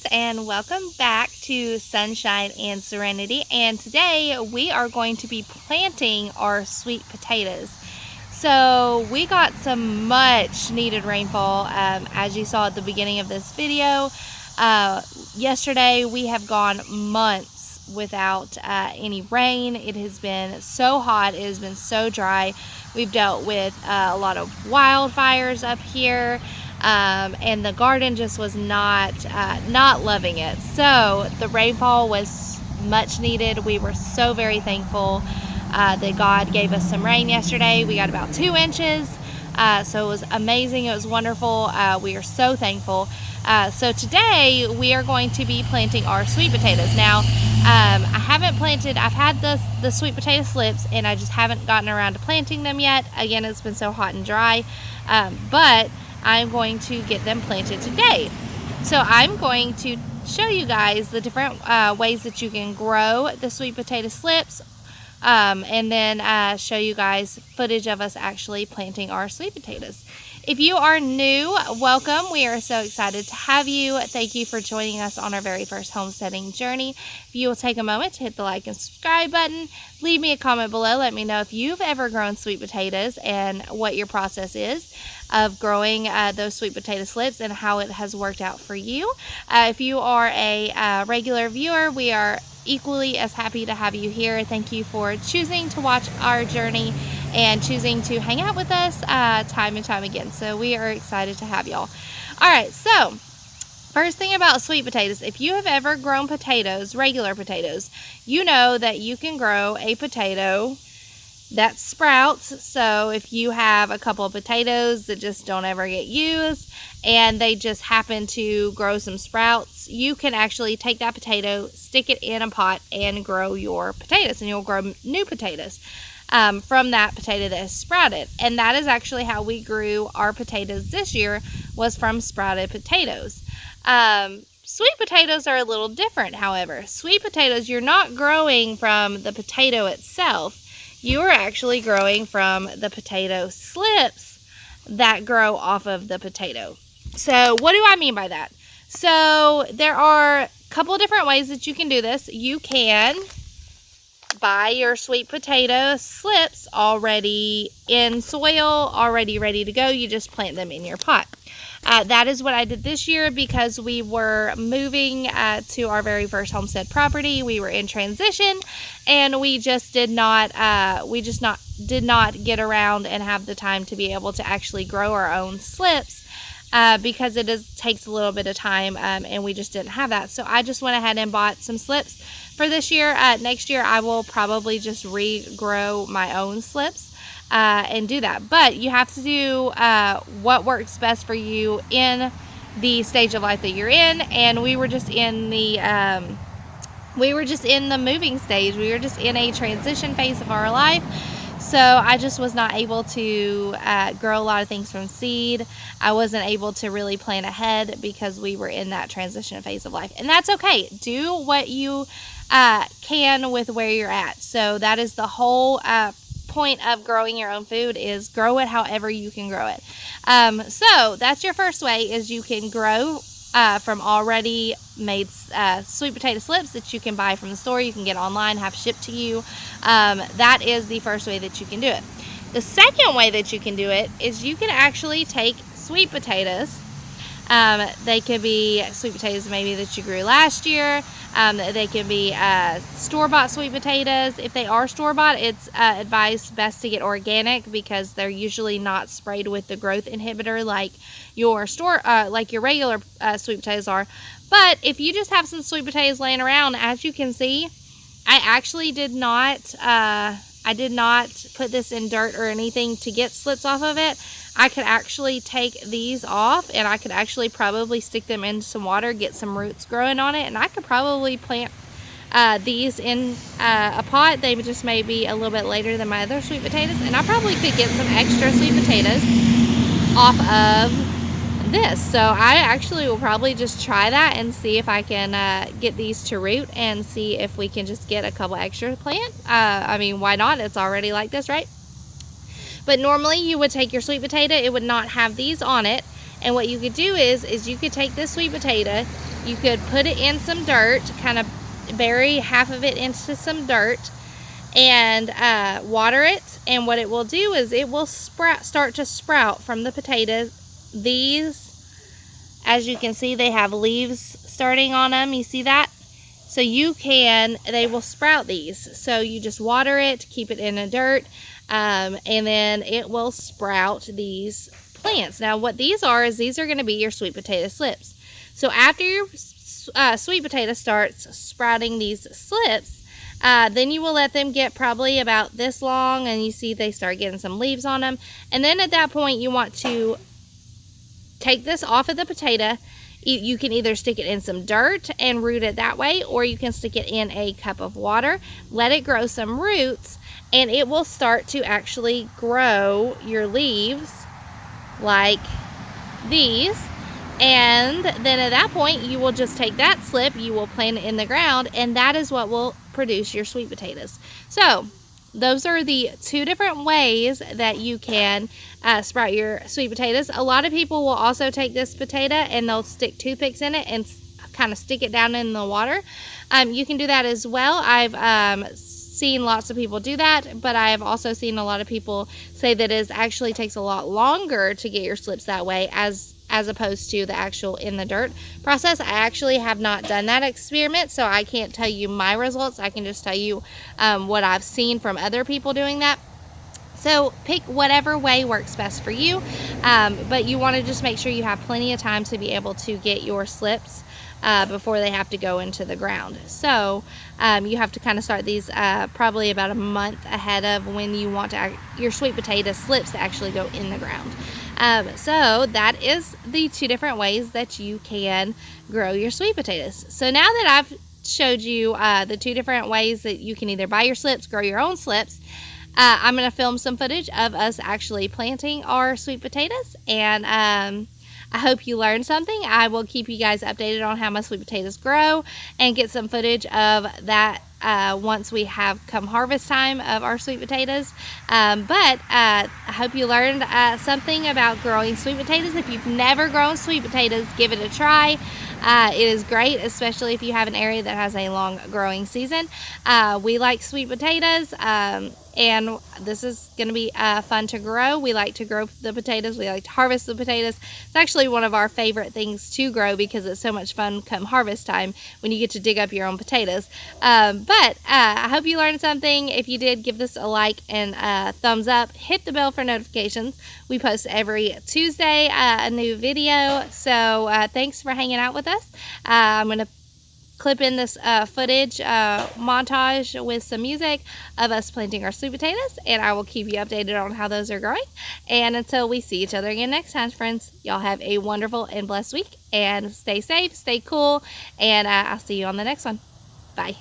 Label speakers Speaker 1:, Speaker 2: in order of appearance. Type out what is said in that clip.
Speaker 1: friends, and welcome back to Sunshine and Serenity. And today we are going to be planting our sweet potatoes. So we got some much needed rainfall, as you saw at the beginning of this video. Yesterday we have gone months without any rain. It has been so hot, it has been so dry. We've dealt with a lot of wildfires up here. And the garden just was not loving it. So the rainfall was much needed. We were so very thankful that God gave us some rain yesterday. We got about 2 inches. So it was amazing. It was wonderful. We are so thankful. So today we are going to be planting our sweet potatoes. Now, I haven't planted, I've had the sweet potato slips and I just haven't gotten around to planting them yet. Again, it's been so hot and dry. But I'm going to get them planted today. So I'm going to show you guys the different ways that you can grow the sweet potato slips, and then show you guys footage of us actually planting our sweet potatoes. If you are new, welcome. We are so excited to have you. Thank you for joining us on our very first homesteading journey. If you will take a moment to hit the like and subscribe button, leave me a comment below. Let me know if you've ever grown sweet potatoes and what your process is of growing those sweet potato slips and how it has worked out for you. If you are a regular viewer, we are equally as happy to have you here. Thank you for choosing to watch our journey and choosing to hang out with us time and time again. So we are excited to have y'all. All right, so first thing about sweet potatoes, if you have ever grown potatoes, regular potatoes, you know that you can grow a potato that sprouts. So if you have a couple of potatoes that just don't ever get used and they just happen to grow some sprouts, you can actually take that potato, stick it in a pot, and grow your potatoes, and you'll grow new potatoes from that potato that has sprouted. And that is actually how we grew our potatoes this year, was from sprouted potatoes. Sweet potatoes are a little different, however. Sweet potatoes, you're not growing from the potato itself. You are actually growing from the potato slips that grow off of the potato. So what do I mean by that? So there are a couple of different ways that you can do this. You can buy your sweet potato slips already in soil, already ready to go. You just plant them in your pot. That is what I did this year because we were moving to our very first homestead property. We were in transition, and we just did not get around and have the time to be able to actually grow our own slips because it takes a little bit of time, and we just didn't have that. So I just went ahead and bought some slips for this year. Next year I will probably just regrow my own slips. And do that, but you have to do what works best for you in the stage of life that you're in. And we were just in the moving stage. We were just in a transition phase of our life. So I just was not able to grow a lot of things from seed. I wasn't able to really plan ahead because we were in that transition phase of life, and that's okay. Do what you can with where you're at. So that is the whole point of growing your own food, is grow it however you can grow it. So that's your first way, is you can grow from already made sweet potato slips that you can buy from the store. You can get online, have shipped to you. That is the first way that you can do it. The second way that you can do it is you can actually take sweet potatoes. They could be sweet potatoes maybe that you grew last year. They can be store-bought sweet potatoes. If they are store-bought, it's advised best to get organic because they're usually not sprayed with the growth inhibitor like your regular sweet potatoes are. But if you just have some sweet potatoes laying around, as you can see, I actually did not put this in dirt or anything to get slips off of it. I could actually take these off, and I could actually probably stick them in some water, get some roots growing on it, and I could probably plant these in a pot. They just may be a little bit later than my other sweet potatoes, and I probably could get some extra sweet potatoes off of this. So I actually will probably just try that and see if I can get these to root and see if we can just get a couple extra plant. I mean, why not? It's already like this, right? But normally you would take your sweet potato, it would not have these on it, and what you could do is you could take this sweet potato you could put it in some dirt, kind of bury half of it into some dirt, and water it. And what it will do is it will start to sprout from the potatoes. These, as you can see, they have leaves starting on them. You see that? So they will sprout these. So you just water it, keep it in the dirt, and then it will sprout these plants. Now what these are is these are going to be your sweet potato slips. So after your sweet potato starts sprouting these slips, then you will let them get probably about this long, and you see they start getting some leaves on them. And then at that point you want to take this off of the potato. You can either stick it in some dirt and root it that way, or you can stick it in a cup of water, let it grow some roots, and it will start to actually grow your leaves like these. And then at that point you will just take that slip, you will plant it in the ground, and that is what will produce your sweet potatoes. So those are the two different ways that you can sprout your sweet potatoes. A lot of people will also take this potato and they'll stick toothpicks in it and kind of stick it down in the water. You can do that as well. I've seen lots of people do that, but I have also seen a lot of people say that it actually takes a lot longer to get your slips that way as opposed to the actual in the dirt process. I actually have not done that experiment, so I can't tell you my results. I can just tell you what I've seen from other people doing that. So pick whatever way works best for you, but you want to just make sure you have plenty of time to be able to get your slips before they have to go into the ground. So you have to kind of start these probably about a month ahead of when you want your sweet potato slips to actually go in the ground. So that is the two different ways that you can grow your sweet potatoes. So now that I've showed you the two different ways that you can either buy your slips, grow your own slips, I'm going to film some footage of us actually planting our sweet potatoes, and I hope you learned something. I will keep you guys updated on how my sweet potatoes grow and get some footage of that once we have come harvest time of our sweet potatoes. But I hope you learned something about growing sweet potatoes. If you've never grown sweet potatoes, give it a try. It is great, especially if you have an area that has a long growing season. We like sweet potatoes, and this is going to be fun to grow. We like to grow the potatoes. We like to harvest the potatoes. It's actually one of our favorite things to grow because it's so much fun come harvest time when you get to dig up your own potatoes. But I hope you learned something. If you did, give this a like and a thumbs up. Hit the bell for notifications. We post every Tuesday a new video. So thanks for hanging out with us. I'm going to clip in this footage montage with some music of us planting our sweet potatoes, and I will keep you updated on how those are growing. And until we see each other again next time, friends, y'all have a wonderful and blessed week, and stay safe, stay cool, and I'll see you on the next one. Bye.